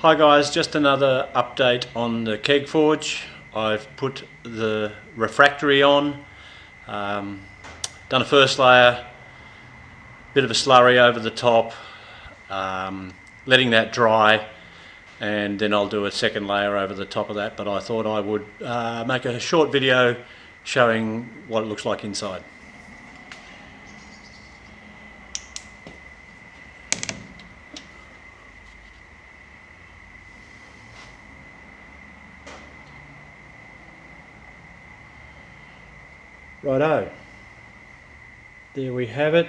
Hi guys, just another update on the keg forge. I've put the refractory on, done a first layer, bit of a slurry over the top, letting that dry, and then I'll do a second layer over the top of that, but I thought I would make a short video showing what it looks like inside. Righto, there we have it.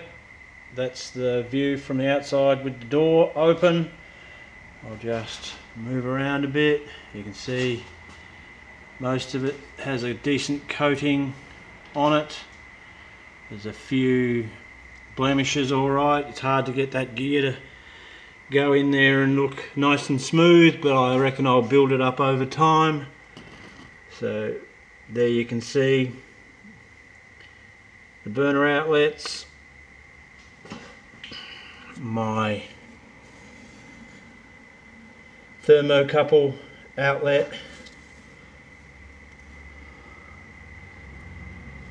That's the view from the outside with the door open. I'll just move around a bit. You can see most of it has a decent coating on it. There's a few blemishes, alright. It's hard to get that gear to go in there and look nice and smooth, but I reckon I'll build it up over time. So there you can see the burner outlets, my thermocouple outlet,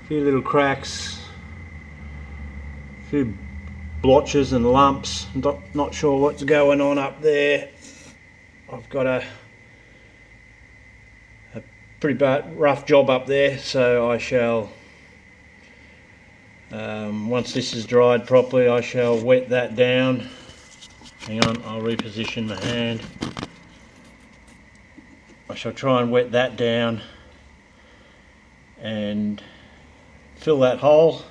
a few little cracks, a few blotches and lumps. I'm not sure what's going on up there. I've got a pretty bad rough job up there, so I shall once this is dried properly, I shall wet that down. Hang on, I'll reposition my hand. I shall try and wet that down and fill that hole.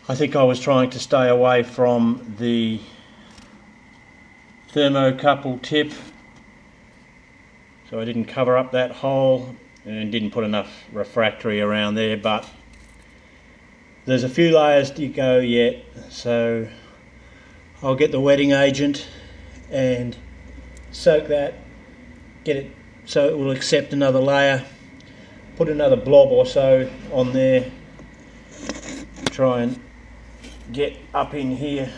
I think I was trying to stay away from the thermocouple tip, so I didn't cover up that hole and didn't put enough refractory around there, but there's a few layers to go yet, so I'll get the wetting agent and soak that, get it so it will accept another layer, put another blob or so on there, try and get up in here,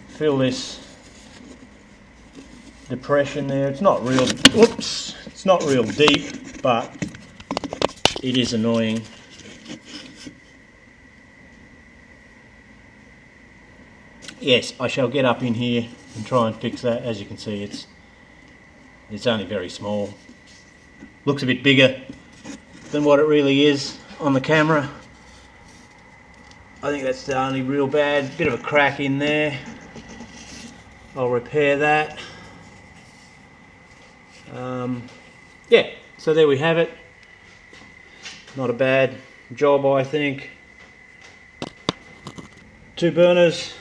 fill this depression there. It's not real, whoops, it's not real deep, but it is annoying. Yes, I shall get up in here and try and fix that. As you can see, it's only very small. Looks a bit bigger than what it really is on the camera. I think that's the only real bad bit of a crack in there. I'll repair that. Yeah, so there we have it. Not a bad job, I think. 2 burners.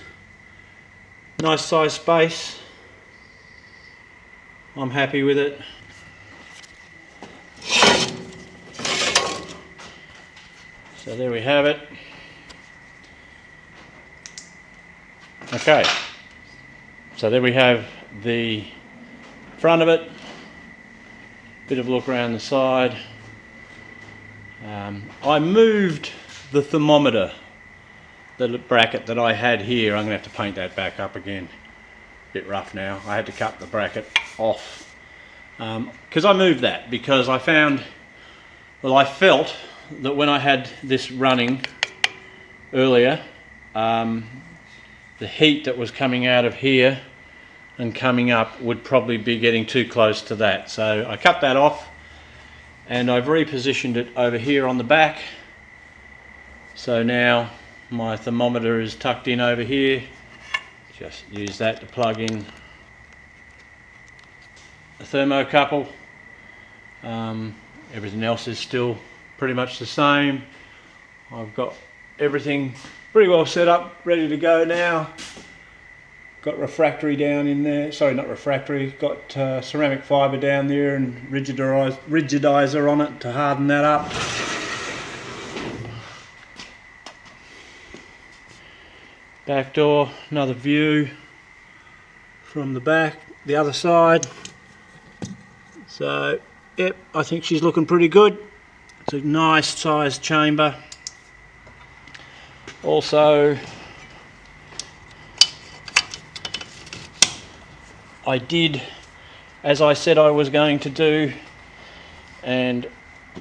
Nice size space. I'm happy with it. So there we have it. Okay, so there we have the front of it. Bit of a look around the side. I moved the thermometer, the bracket that I had here. I'm going to have to paint that back up again. Bit rough now. I had to cut the bracket off because I moved that because I found, well, I felt that when I had this running earlier, the heat that was coming out of here and coming up would probably be getting too close to that. So I cut that off and I've repositioned it over here on the back. So now my thermometer is tucked in over here. Just use that to plug in a thermocouple. Everything else is still pretty much the same. I've got everything pretty well set up, ready to go now. Got refractory down in there, sorry, not refractory, got ceramic fibre down there and rigidizer on it to harden that up. Back door, another view from the back, the other side. So, yep, I think she's looking pretty good. It's a nice sized chamber. Also, I did as I said I was going to do and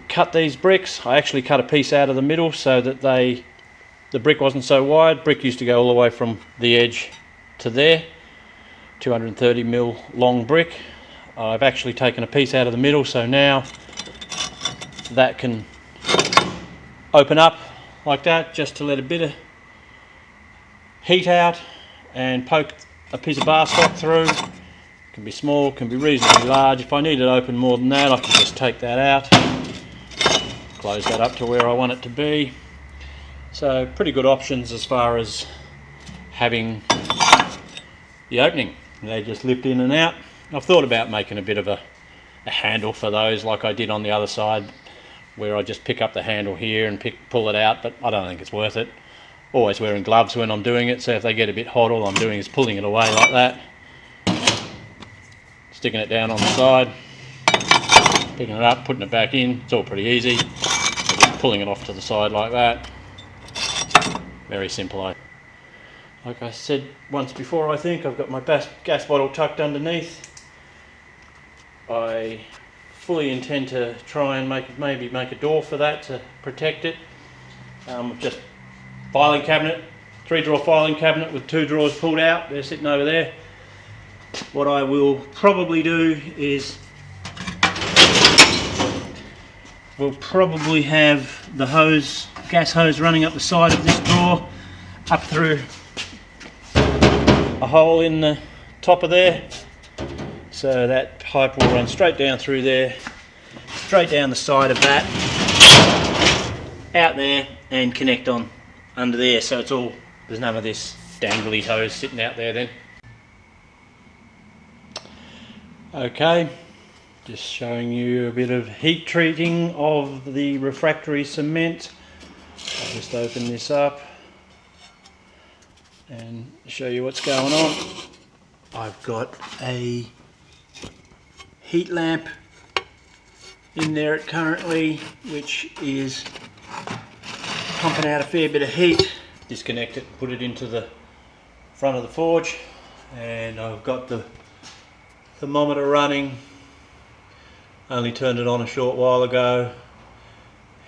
cut these bricks. I actually cut a piece out of the middle so that the brick wasn't so wide. Brick used to go all the way from the edge to there, 230mm long brick. I've actually taken a piece out of the middle, so now that can open up like that, just to let a bit of heat out and poke a piece of bar stock through. Can be small, can be reasonably large. If I need it open more than that, I can just take that out, close that up to where I want it to be. So pretty good options as far as having the opening. They just lift in and out. I've thought about making a bit of a handle for those like I did on the other side, where I just pick up the handle here and pull it out, but I don't think it's worth it. Always wearing gloves when I'm doing it, so if they get a bit hot, all I'm doing is pulling it away like that, sticking it down on the side, picking it up, putting it back in. It's all pretty easy. Just pulling it off to the side like that. Very simple. Like I said once before, I think I've got my gas bottle tucked underneath. I fully intend to try and maybe make a door for that to protect it. Just filing cabinet, 3-drawer filing cabinet with 2 drawers pulled out. They're sitting over there. What I will probably do is we'll probably have the gas hose running up the side of this drawer, up through a hole in the top of there, so that pipe will run straight down through there, straight down the side of that, out there, and connect on under there, so it's all, there's none of this dangly hose sitting out there then. Okay, just showing you a bit of heat treating of the refractory cement. I'll just open this up and show you what's going on. I've got a heat lamp in there currently, which is pumping out a fair bit of heat. Disconnect it, put it into the front of the forge, and I've got the thermometer running. Only turned it on a short while ago.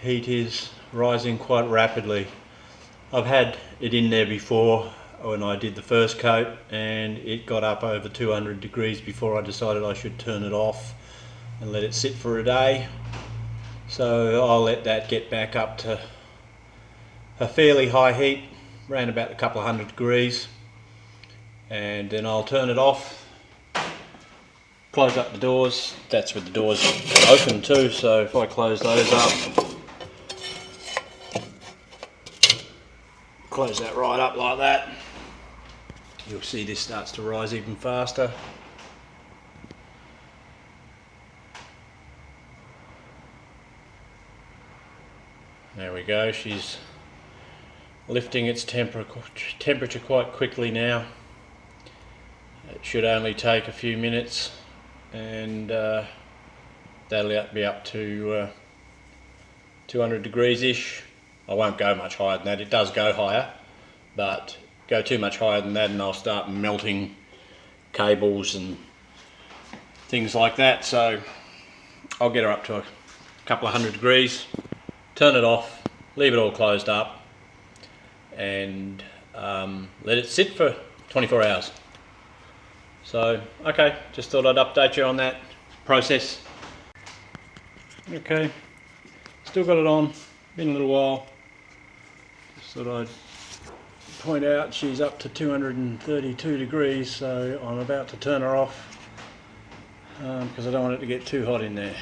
Heat is rising quite rapidly. I've had it in there before when I did the first coat, and it got up over 200 degrees before I decided I should turn it off and let it sit for a day. So I'll let that get back up to a fairly high heat, around about a couple of 100 degrees, and then I'll turn it off, close up the doors. That's with the doors open too, so if I close those up, close that right up like that, you'll see this starts to rise even faster. There we go, she's lifting its temperature quite quickly now. It should only take a few minutes, and that'll be up to 200 degrees ish. I won't go much higher than that. It does go higher, but go too much higher than that and I'll start melting cables and things like that. So I'll get her up to a couple of 100 degrees, turn it off, leave it all closed up, and let it sit for 24 hours. So, okay, just thought I'd update you on that process. Okay, still got it on, been a little while. Just thought I'd point out she's up to 232 degrees, so I'm about to turn her off because I don't want it to get too hot in there.